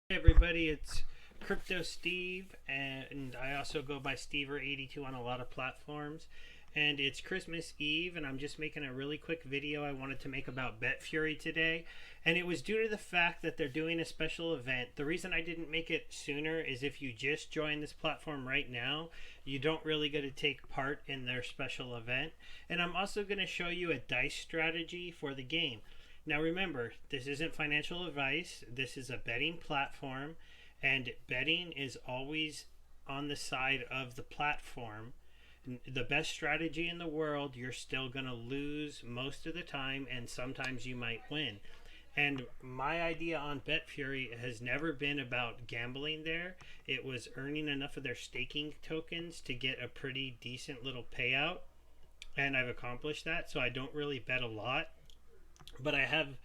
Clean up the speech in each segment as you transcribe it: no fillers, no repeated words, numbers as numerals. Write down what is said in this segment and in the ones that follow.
Hey everybody, it's Crypto Steve, and I also go by Stever82 on a lot of platforms. And it's Christmas Eve, and I'm just making a really quick video I wanted to make about BetFury today. And it was due to the fact that they're doing a special event. The reason I didn't make it sooner is if you just join this platform right now, you don't really get to take part in their special event. And I'm also going to show you a dice strategy for the game. Now remember, this isn't financial advice. This is a betting platform, and betting is always on the side of the platform. The best strategy in the world, you're still going to lose most of the time, and sometimes you might win. And my idea on BetFury has never been about gambling there. It was earning enough of their staking tokens to get a pretty decent little payout, and I've accomplished that, so I don't really bet a lot, but I have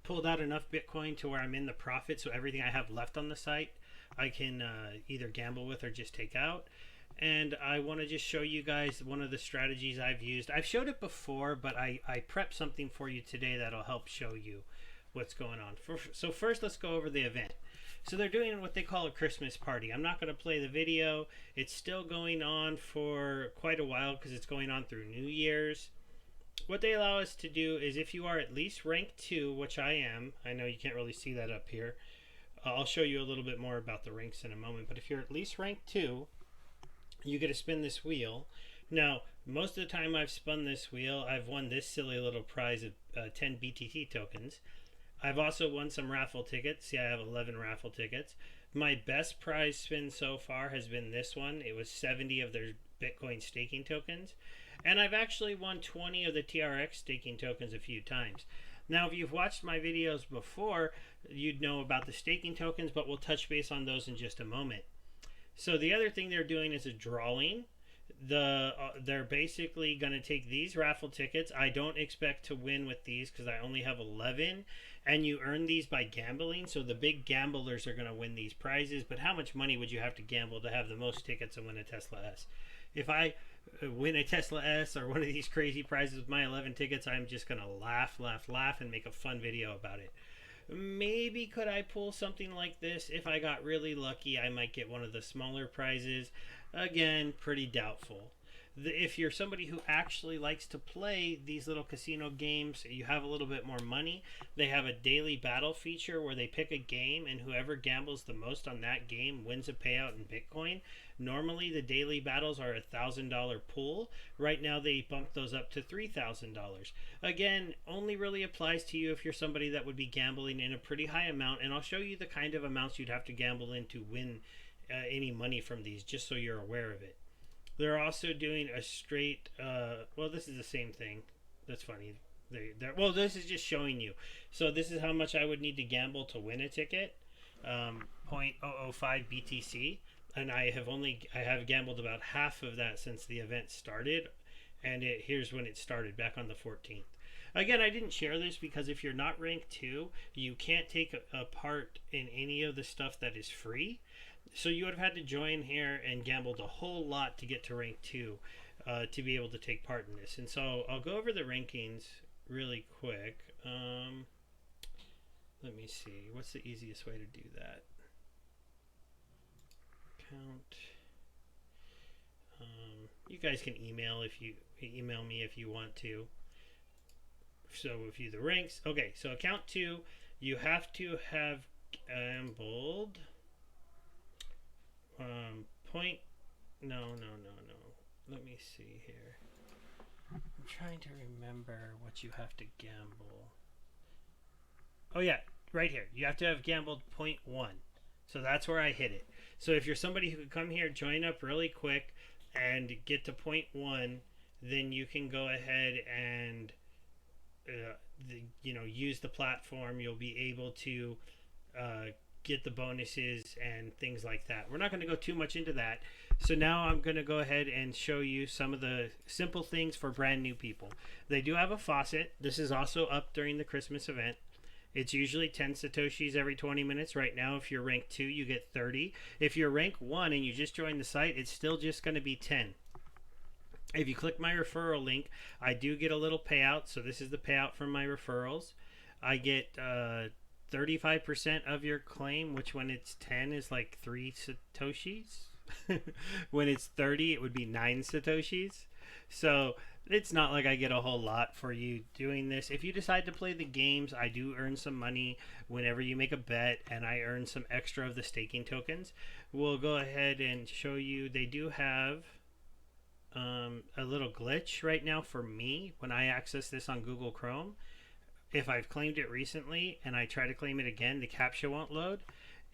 pulled out enough Bitcoin to where I'm in the profit, so everything I have left on the site I can either gamble with or just take out. And I want to just show you guys one of the strategies I've used. I've showed it before, but I prepped something for you today that'll help show you what's going on. So first, let's go over the event. So they're doing what they call a Christmas party. I'm not going to play the video. It's still going on for quite a while because it's going on through New Year's. What they allow us to do is, if you are at least rank 2, which I am, I know you can't really see that up here. I'll show you a little bit more about the ranks in a moment, but if you're at least rank 2, you get to spin this wheel. Now, most of the time I've spun this wheel, I've won this silly little prize of 10 BTT tokens. I've also won some raffle tickets. See, I have 11 raffle tickets. My best prize spin so far has been this one. It was 70 of their Bitcoin staking tokens. And I've actually won 20 of the TRX staking tokens a few times. Now, if you've watched my videos before, you'd know about the staking tokens, but we'll touch base on those in just a moment. So the other thing they're doing is a drawing. They're basically going to take these raffle tickets. I don't expect to win with these because I only have 11, and you earn these by gambling. So the big gamblers are going to win these prizes. But how much money would you have to gamble to have the most tickets and win a Tesla S? If I win a Tesla S or one of these crazy prizes with my 11 tickets, I'm just going to laugh and make a fun video about it. Maybe could I pull something like this? If I got really lucky, I might get one of the smaller prizes. Again, pretty doubtful. If you're somebody who actually likes to play these little casino games, you have a little bit more money, they have a daily battle feature where they pick a game, and whoever gambles the most on that game wins a payout in Bitcoin. Normally the daily battles are $1,000 pool. Right now they bumped those up to $3,000. Again, only really applies to you if you're somebody that would be gambling in a pretty high amount, and I'll show you the kind of amounts you'd have to gamble in to win any money from these, just so you're aware of it. They're also doing a straight, well, this is the same thing. That's funny. Well, this is just showing you. So this is how much I would need to gamble to win a ticket. 0.005 BTC. And I have gambled about half of that since the event started. And here's when it started, back on the 14th. Again, I didn't share this because if you're not ranked 2, you can't take a part in any of the stuff that is free. So you would have had to join here and gambled a whole lot to get to rank 2 to be able to take part in this. And so I'll go over the rankings really quick. Let me see. What's the easiest way to do that? Count. You guys can email me if you want to. So if you the ranks. Okay, so account 2, you have to have gambled. No. Let me see here. I'm trying to remember what you have to gamble. Oh yeah, right here. You have to have gambled 0.1. So that's where I hit it. So if you're somebody who could come here, join up really quick, and get to 0.1, then you can go ahead and use the platform. You'll be able to get the bonuses and things like that. We're not going to go too much into that. So now I'm going to go ahead and show you some of the simple things for brand new people. They do have a faucet. This is also up during the Christmas event. It's usually 10 Satoshis every 20 minutes. Right now, if you're rank 2, you get 30. If you're rank 1 and you just joined the site, it's still just going to be 10. If you click my referral link, I do get a little payout. So this is the payout from my referrals. I get 35% of your claim, which when it's 10 is like 3 satoshis. When it's 30, it would be 9 satoshis. So it's not like I get a whole lot for you doing this. If you decide to play the games, I do earn some money whenever you make a bet, and I earn some extra of the staking tokens. We'll go ahead and show you. They do have a little glitch right now for me when I access this on Google Chrome. If I've claimed it recently and I try to claim it again, the CAPTCHA won't load.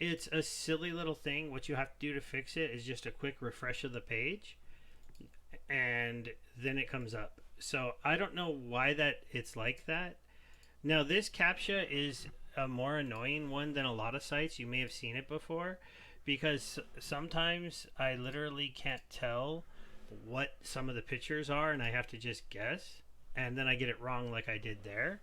It's a silly little thing. What you have to do to fix it is just a quick refresh of the page, and then it comes up. So I don't know why that it's like that. Now this CAPTCHA is a more annoying one than a lot of sites. You may have seen it before, because sometimes I literally can't tell what some of the pictures are, and I have to just guess, and then I get it wrong like I did there.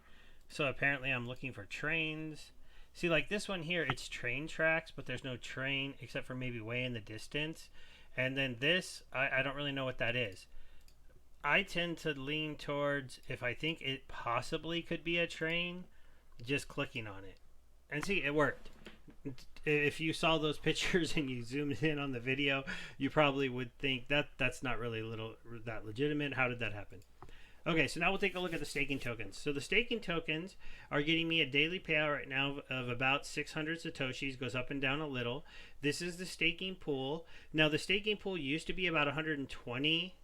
So apparently I'm looking for trains. See, like this one here, it's train tracks, but there's no train except for maybe way in the distance. And then this, I don't really know what that is. I tend to lean towards, if I think it possibly could be a train, just clicking on it. And see, it worked. If you saw those pictures and you zoomed in on the video, you probably would think that that's not really that legitimate. How did that happen? Okay, so now we'll take a look at the staking tokens. So the staking tokens are getting me a daily payout right now of about 600 satoshis, goes up and down a little. This is the staking pool. Now the staking pool used to be about 120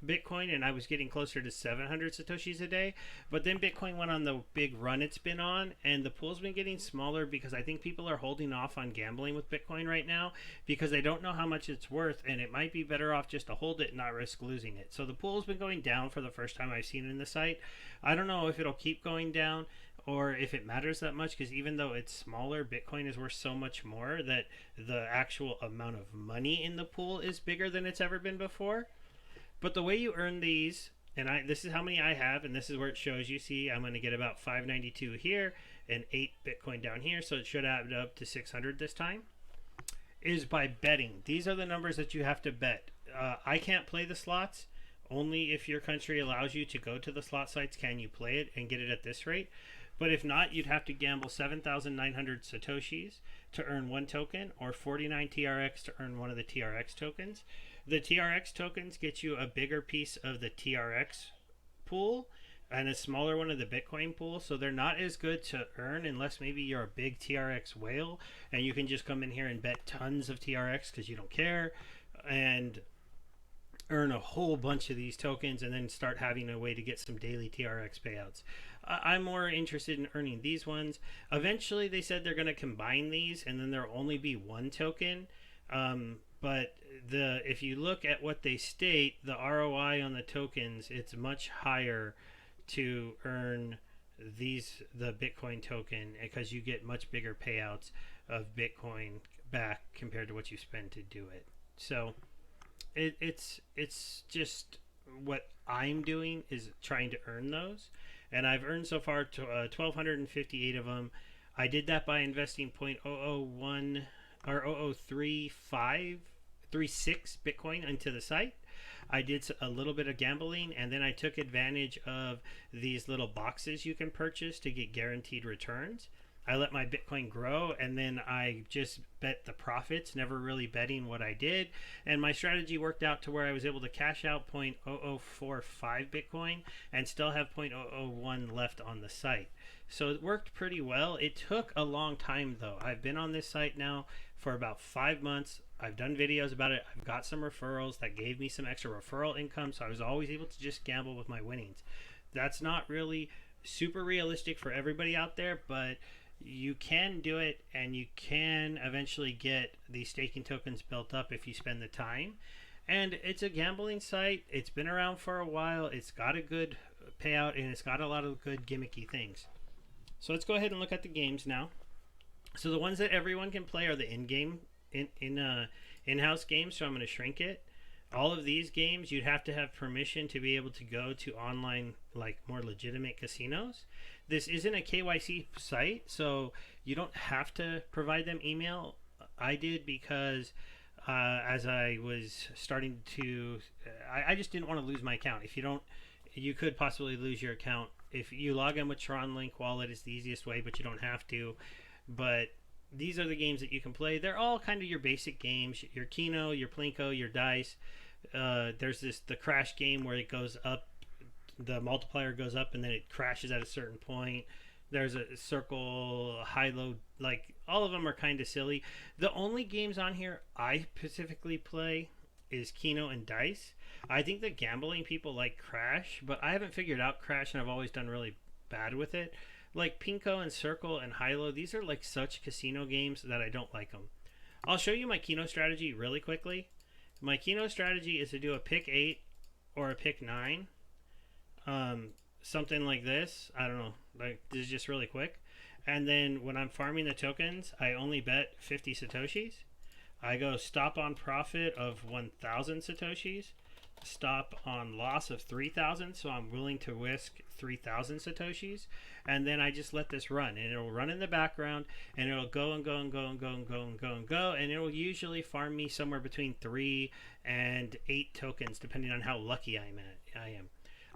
Bitcoin, and I was getting closer to 700 satoshis a day, but then Bitcoin went on the big run it's been on, and the pool's been getting smaller because I think people are holding off on gambling with Bitcoin right now because they don't know how much it's worth, and it might be better off just to hold it and not risk losing it. So the pool's been going down for the first time I've seen it in the site. I don't know if it'll keep going down or if it matters that much, because even though it's smaller, Bitcoin is worth so much more that the actual amount of money in the pool is bigger than it's ever been before. But the way you earn these, and this is how many I have, and this is where it shows you. See, I'm going to get about 592 here and 8 Bitcoin down here, so it should add up to 600 this time, is by betting. These are the numbers that you have to bet. I can't play the slots. Only if your country allows you to go to the slot sites can you play it and get it at this rate. But if not, you'd have to gamble 7,900 satoshis to earn 1 token, or 49 TRX to earn one of the TRX tokens. The TRX tokens get you a bigger piece of the TRX pool and a smaller one of the Bitcoin pool, so they're not as good to earn unless maybe you're a big TRX whale and you can just come in here and bet tons of TRX because you don't care and earn a whole bunch of these tokens and then start having a way to get some daily TRX payouts. I'm more interested in earning these ones. Eventually they said they're going to combine these and then there'll only be 1 token. But if you look at what they state, the ROI on the tokens, it's much higher to earn the Bitcoin token because you get much bigger payouts of Bitcoin back compared to what you spend to do it. So it's just what I'm doing is trying to earn those, and I've earned so far 1,258 of them. I did that by investing 0.001 or 0.03536 Bitcoin into the site. I did a little bit of gambling, and then I took advantage of these little boxes you can purchase to get guaranteed returns. I let my Bitcoin grow, and then I just bet the profits, never really betting what I did. And my strategy worked out to where I was able to cash out 0.0045 Bitcoin and still have 0.001 left on the site. So it worked pretty well. It took a long time, though. I've been on this site now for about 5 months. I've done videos about it. I've got some referrals that gave me some extra referral income, so I was always able to just gamble with my winnings. That's not really super realistic for everybody out there, but you can do it, and you can eventually get these staking tokens built up if you spend the time. And it's a gambling site. It's been around for a while. It's got a good payout, and it's got a lot of good gimmicky things. So let's go ahead and look at the games now. So the ones that everyone can play are the in-game, in-house games, so I'm going to shrink it. All of these games, you'd have to have permission to be able to go to online, like more legitimate casinos. This isn't a KYC site, so you don't have to provide them email. I did because as I was starting to, I just didn't want to lose my account. If you don't, you could possibly lose your account. If you log in with Tron Link Wallet, it's the easiest way, but you don't have to. but these are the games that you can play. They're all kind of your basic games: your Keno, your Plinko, your dice. There's the crash game where it goes up, the multiplier goes up, and then it crashes at a certain point. There's a circle, high low, like all of them are kind of silly. The only games on here I specifically play is Keno and dice. I think that gambling people like Crash, but I haven't figured out Crash, and I've always done really bad with it. Like Pinko and Circle and Hilo, these are like such casino games that I don't like them. I'll show you my Keno strategy really quickly. My Keno strategy is to do a pick 8 or a pick 9. Something like this. I don't know. Like, this is just really quick. And then when I'm farming the tokens, I only bet 50 Satoshis. I go stop on profit of 1,000 Satoshis. Stop on loss of 3,000, so I'm willing to risk 3,000 Satoshis, and then I just let this run, and it'll run in the background, and it'll go and go and go and go and go and go and go, and it will usually farm me somewhere between 3 and 8 tokens, depending on how lucky I am.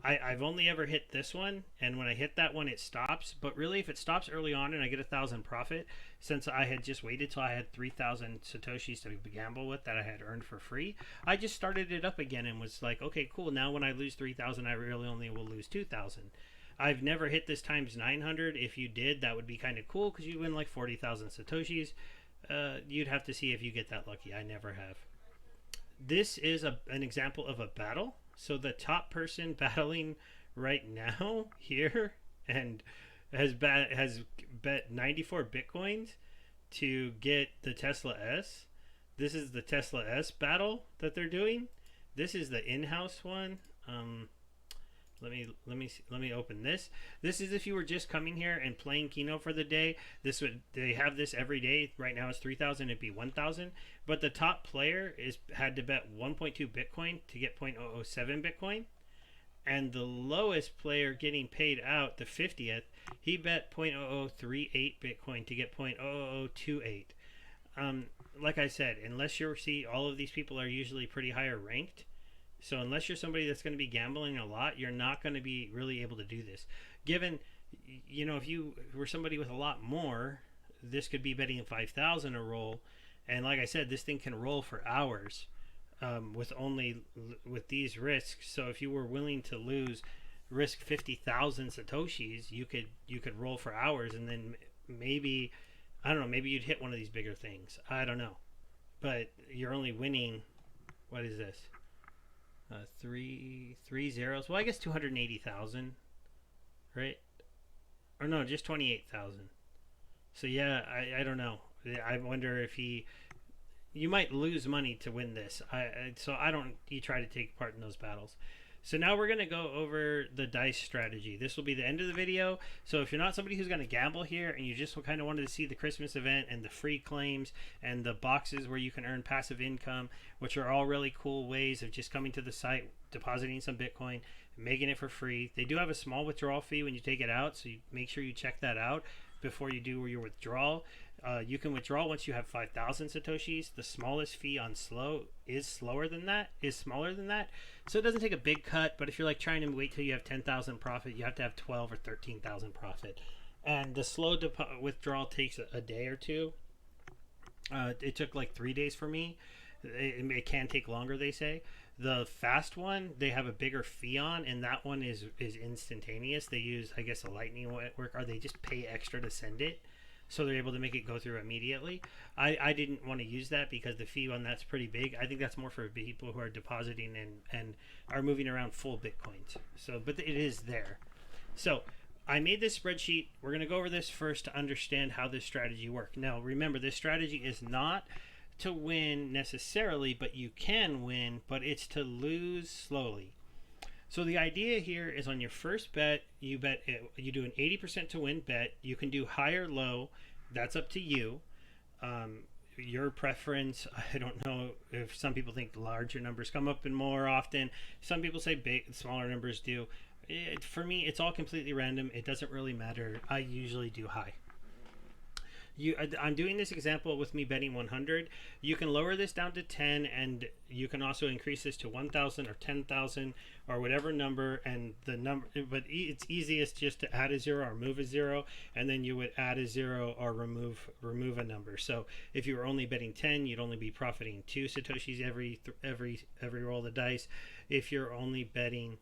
I've only ever hit this one, and when I hit that one, it stops. But really, if it stops early on and I get 1,000 profit, since I had just waited till I had 3,000 Satoshis to gamble with that I had earned for free, I just started it up again and was like, okay, cool. Now when I lose 3,000, I really only will lose 2,000. I've never hit this times 900. If you did, that would be kind of cool because you win like 40,000 Satoshis. You'd have to see if you get that lucky. I never have. This is an example of a battle. So the top person battling right now here and has bet 94 bitcoins to get the Tesla S. This is the Tesla S battle that they're doing. This is the in-house one. Let me open this. This is if you were just coming here and playing Keno for the day. They have this every day. Right now it's 3,000. It'd be 1,000. But the top player had to bet 1.2 Bitcoin to get 0.007 Bitcoin, and the lowest player getting paid out, the 50th, he bet 0.0038 Bitcoin to get 0.0028. Like I said, unless all of these people are usually pretty higher ranked. So unless you're somebody that's going to be gambling a lot, you're not going to be really able to do this. Given, if you were somebody with a lot more, this could be betting 5,000 a roll. And like I said, this thing can roll for hours with these risks. So if you were willing to risk 50,000 Satoshis, you could roll for hours, and then maybe, I don't know, maybe you'd hit one of these bigger things. I don't know. But you're only winning, what is this? Three zeros. Well, I guess 280,000, right? Or no, just 28,000. So yeah, I don't know. I wonder if you might lose money to win this. You try to take part in those battles. So now we're going to go over the dice strategy. This will be the end of the video. So if you're not somebody who's going to gamble here and you just kind of wanted to see the Christmas event and the free claims and the boxes where you can earn passive income, which are all really cool ways of just coming to the site, depositing some Bitcoin, making it for free. They do have a small withdrawal fee when you take it out, so you make sure you check that out before you do your withdrawal. You can withdraw once you have 5,000 Satoshis. The smallest fee on is smaller than that. So it doesn't take a big cut, but if you're like trying to wait till you have 10,000 profit, you have to have 12 or 13,000 profit. And the slow withdrawal takes a day or two. It took like 3 days for me. It can take longer, they say. The fast one, they have a bigger fee on, and that one is instantaneous. They use, I guess, a lightning network, or they just pay extra to send it. So they're able to make it go through immediately. I didn't want to use that because the fee on that's pretty big. I think that's more for people who are depositing and are moving around full Bitcoins. But it is there. So I made this spreadsheet. We're going to go over this first to understand how this strategy works. Now, remember, this strategy is not to win necessarily, but you can win, but it's to lose slowly. So the idea here is on your first bet, you do an 80% to win bet. You can do high or low. That's up to you. Your preference. I don't know if some people think larger numbers come up in more often. Some people say smaller numbers do. For me, it's all completely random. It doesn't really matter. I usually do high. I'm doing this example with me betting 100. You can lower this down to 10, and you can also increase this to 1,000 or 10,000 or whatever number. And the number, but it's easiest just to add a zero or remove a zero, and then you would add a zero or remove a number. So if you were only betting 10, you'd only be profiting 2 satoshis every roll of the dice. If you're only betting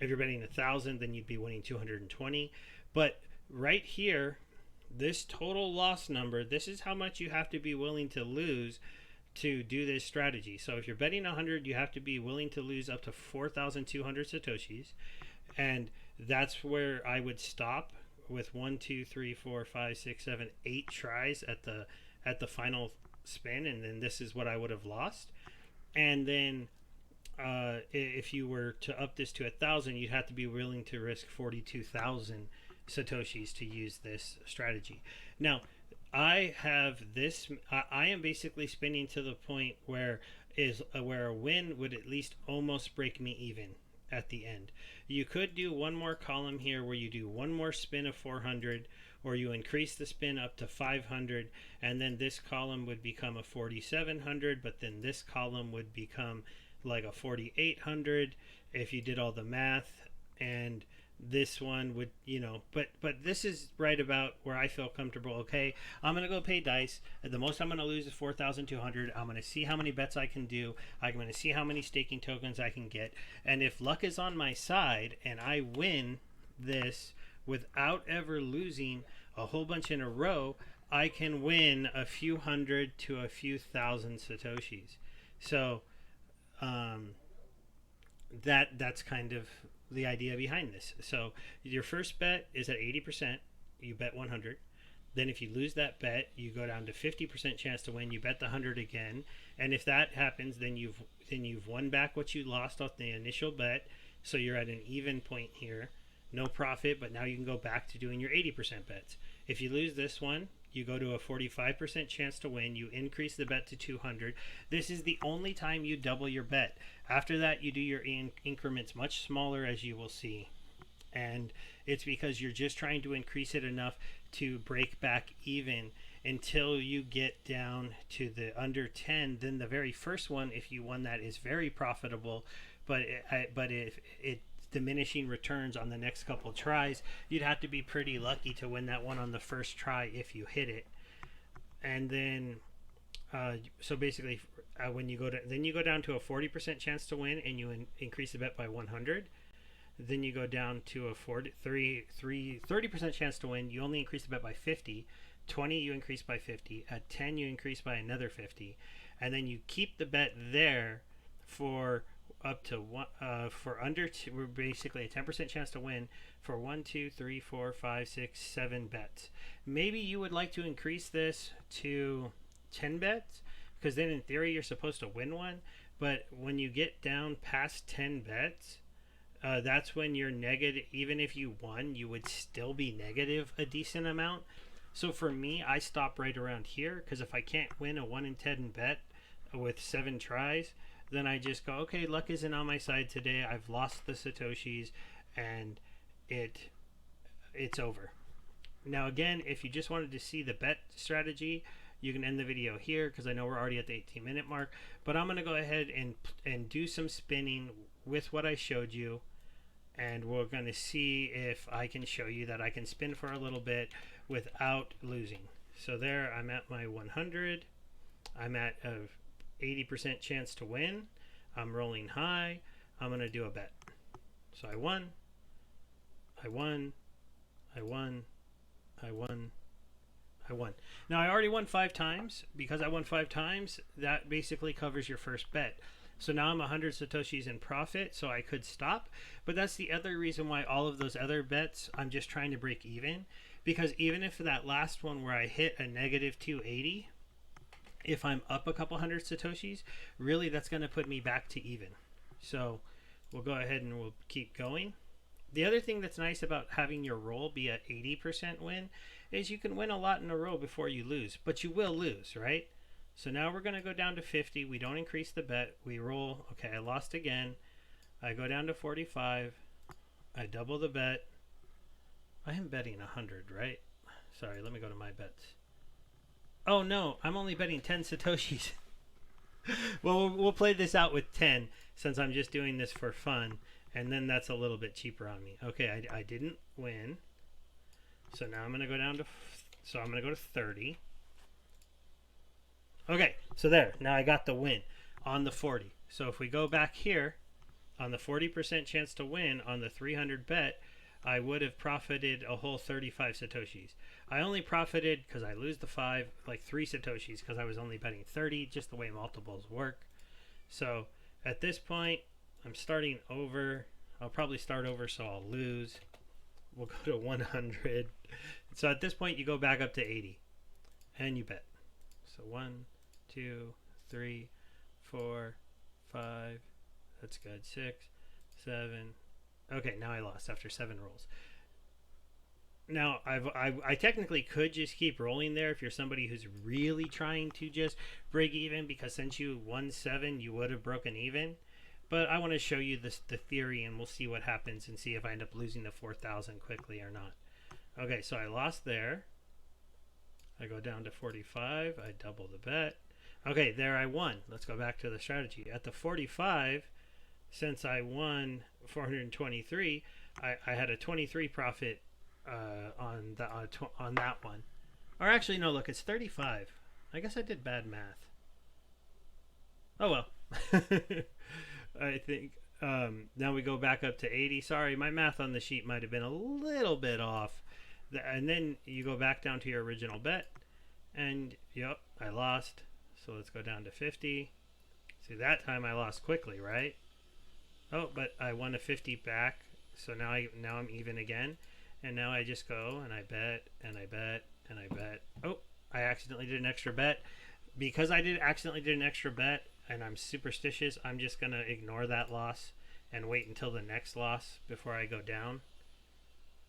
if you're betting 1,000, then you'd be winning 220. But right here, this total loss number, this is how much you have to be willing to lose to do this strategy. So if you're betting 100, you have to be willing to lose up to 4,200 satoshis, and that's where I would stop with 1, 2, 3, 4, 5, 6, 7, 8 tries at the final spin, and then this is what I would have lost. And then if you were to up this to 1,000, you'd have to be willing to risk 42,000 satoshis to use this strategy. Now, I have this. I am basically spinning to the point where a win would at least almost break me even at the end. You could do one more column here where you do one more spin of 400, or you increase the spin up to 500, and then this column would become a 4,700, but then this column would become like a 4,800 if you did all the math, and this one would, but this is right about where I feel comfortable. Okay, I'm gonna go pay dice. The most I'm gonna lose is 4,200. I'm gonna see how many bets I can do. I'm gonna see how many staking tokens I can get, and if luck is on my side and I win this without ever losing a whole bunch in a row, I can win a few hundred to a few thousand satoshis. So that's kind of the idea behind this. So your first bet is at 80%. You bet 100. Then if you lose that bet, you go down to 50% chance to win. You bet the 100 again, and if that happens, then you've won back what you lost off the initial bet. So you're at an even point here, no profit, but now you can go back to doing your 80% bets. If you lose this one, you go to a 45% chance to win. You increase the bet to 200. This is the only time you double your bet. After that, you do your increments much smaller, as you will see. And it's because you're just trying to increase it enough to break back even until you get down to the under 10. Then the very first one, if you won that, is very profitable. But if it diminishing returns on the next couple tries, you'd have to be pretty lucky to win that one on the first try if you hit it. And then so basically when you go down to a 40% chance to win, and you increase the bet by 100. Then you go down to a 30% chance to win. You only increase the bet by 50. 20 you increase by 50. At 10 you increase by another 50, and then you keep the bet there for up to one for under two. We're basically a 10% chance to win for 1, 2, 3, 4, 5, 6, 7 bets. Maybe you would like to increase this to 10 bets, because then in theory you're supposed to win one. But when you get down past 10 bets, that's when you're negative. Even if you won, you would still be negative a decent amount. So for me, I stop right around here, because if I can't win a 1 in 10 bet with 7 tries, then I just go, okay, luck isn't on my side today. I've lost the satoshis, and it's over. Now again, if you just wanted to see the bet strategy, you can end the video here, because I know we're already at the 18-minute mark. But I'm going to go ahead and do some spinning with what I showed you, and we're going to see if I can show you that I can spin for a little bit without losing. So there, I'm at my 100. I'm at a 80% chance to win. I'm rolling high. I'm going to do a bet. So I won. Now I already won 5 times. Because I won 5 times, that basically covers your first bet. So now I'm 100 satoshis in profit, so I could stop. But that's the other reason why all of those other bets, I'm just trying to break even. Because even if that last one where I hit a negative 280, if I'm up a couple hundred satoshis, really that's going to put me back to even. So we'll go ahead and we'll keep going. The other thing that's nice about having your roll be at 80% win is you can win a lot in a row before you lose, but you will lose, right? So now we're going to go down to 50. We don't increase the bet. We roll. Okay, I lost again. I go down to 45. I double the bet. I am betting 100, right? Sorry, let me go to my bets. Oh no, I'm only betting 10 Satoshis. Well, we'll play this out with 10 since I'm just doing this for fun. And then that's a little bit cheaper on me. Okay, I didn't win. So now I'm going to go down to... So I'm going to go to 30. Okay, so there. Now I got the win on the 40. So if we go back here, on the 40% chance to win on the 300 bet, I would have profited a whole 35 Satoshis. I only profited, because I lose the 5, like 3 Satoshis because I was only betting 30, just the way multiples work. So at this point, I'm starting over. I'll probably start over, so I'll lose. We'll go to 100. So at this point, you go back up to 80. And you bet. So 1, 2, 3, 4, 5. That's good. 6, 7. Okay, now I lost after 7 rolls. Now, I technically could just keep rolling there if you're somebody who's really trying to just break even, because since you won 7, you would have broken even. But I want to show you the theory, and we'll see what happens and see if I end up losing the 4,000 quickly or not. Okay, so I lost there. I go down to 45. I double the bet. Okay, there I won. Let's go back to the strategy. At the 45, since I won 423, I had a 23 profit on that one. Or actually, no, look, it's 35. I guess I did bad math. Oh well. I think now we go back up to 80. Sorry, my math on the sheet might have been a little bit off. And then you go back down to your original bet. And, yep, I lost. So let's go down to 50. See, that time I lost quickly, right? Oh, but I won a 50 back. So now I'm even again. And now I just go and I bet and I bet and I bet. Oh, I accidentally did an extra bet. Because I accidentally did an extra bet and I'm superstitious, I'm just going to ignore that loss and wait until the next loss before I go down.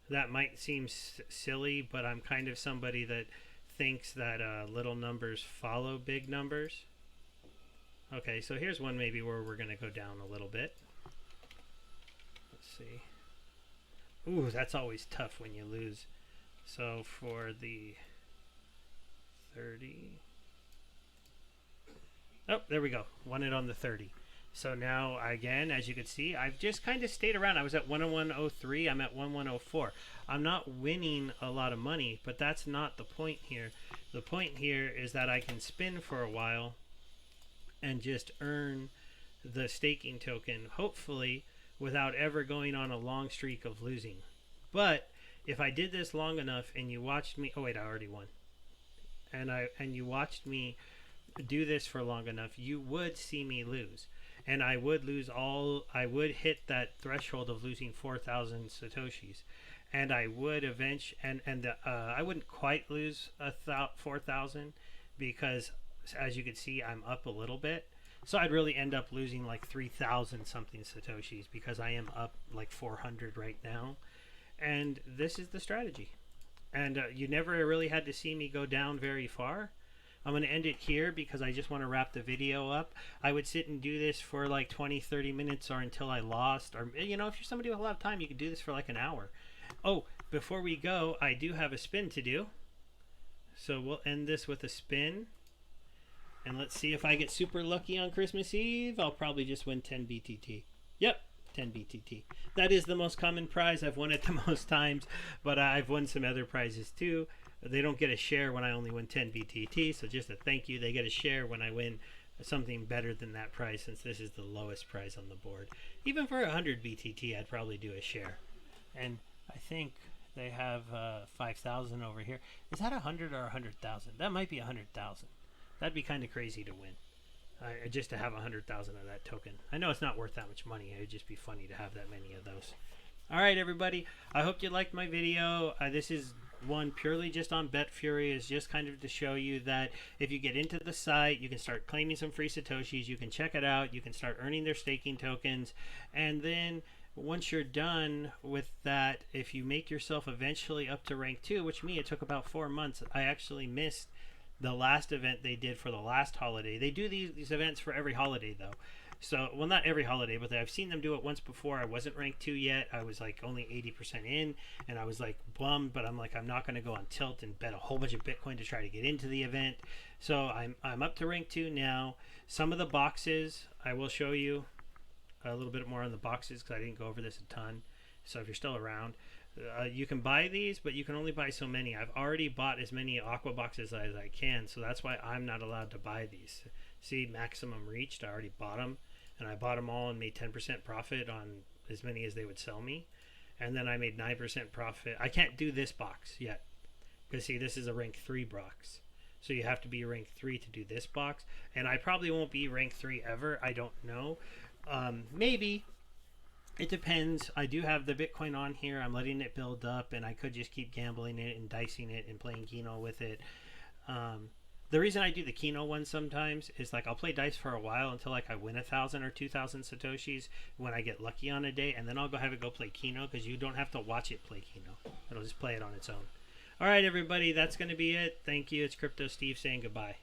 That might seem silly, but I'm kind of somebody that thinks that little numbers follow big numbers. Okay, so here's one maybe where we're going to go down a little bit. Let's see. Ooh, that's always tough when you lose. So for the 30... Oh, there we go. Won it on the 30. So now, again, as you can see, I've just kind of stayed around. I was at 101.03. I'm at 101.04. I'm not winning a lot of money, but that's not the point here. The point here is that I can spin for a while and just earn the staking token, hopefully, without ever going on a long streak of losing. But if I did this long enough and you watched me... Oh, wait, I already won. And you watched me do this for long enough, you would see me lose. And I would I would hit that threshold of losing 4,000 Satoshis. And I would I wouldn't quite lose 4,000 because, as you can see, I'm up a little bit. So I'd really end up losing like 3,000 something Satoshis because I am up like 400 right now. And this is the strategy. And you never really had to see me go down very far. I'm going to end it here because I just want to wrap the video up. I would sit and do this for like 20, 30 minutes or until I lost. Or, you know, if you're somebody with a lot of time, you could do this for like an hour. Oh, before we go, I do have a spin to do. So we'll end this with a spin. And let's see if I get super lucky on Christmas Eve. I'll probably just win 10 BTT. Yep, 10 BTT. That is the most common prize. I've won it the most times, but I've won some other prizes too. They don't get a share when I only win 10 BTT, so just a thank you. They get a share when I win something better than that prize, since this is the lowest prize on the board. Even for 100 BTT, I'd probably do a share. And I think they have 5,000 over here. Is that 100 or 100,000? That might be 100,000. That'd be kind of crazy to win. Just to have 100,000 of that token. I know it's not worth that much money. It would just be funny to have that many of those. All right, everybody. I hope you liked my video. This is one purely just on BetFury, is just kind of to show you that if you get into the site, you can start claiming some free Satoshis. You can check it out. You can start earning their staking tokens. And then once you're done with that, if you make yourself eventually up to rank 2, which me, it took about 4 months. I actually missed the last event they did for the last holiday. They do these events for every holiday, though. So, well, not every holiday, but I've seen them do it once before. I wasn't ranked 2 yet. I was like only 80% in, and I was like bummed, but I'm like, I'm not going to go on tilt and bet a whole bunch of Bitcoin to try to get into the event. So I'm up to rank 2 now. Some of the boxes, I will show you a little bit more on the boxes because I didn't go over this a ton. So if you're still around, you can buy these, but you can only buy so many. I've already bought as many aqua boxes as I can, so that's why I'm not allowed to buy these. See, maximum reached, I already bought them, and I bought them all and made 10% profit on as many as they would sell me. And then I made 9% profit. I can't do this box yet because, see, this is a rank 3 box. So you have to be rank 3 to do this box. And I probably won't be rank 3 ever. I don't know. Maybe. It depends. I do have the Bitcoin on here. I'm letting it build up, and I could just keep gambling it and dicing it and playing Keno with it. The reason I do the Keno one sometimes is like I'll play dice for a while until like I win 1,000 or 2,000 Satoshis when I get lucky on a day, and then I'll go have it go play Keno because you don't have to watch it play Keno. It'll just play it on its own. All right, everybody, that's going to be it. Thank you. It's Crypto Steve saying goodbye.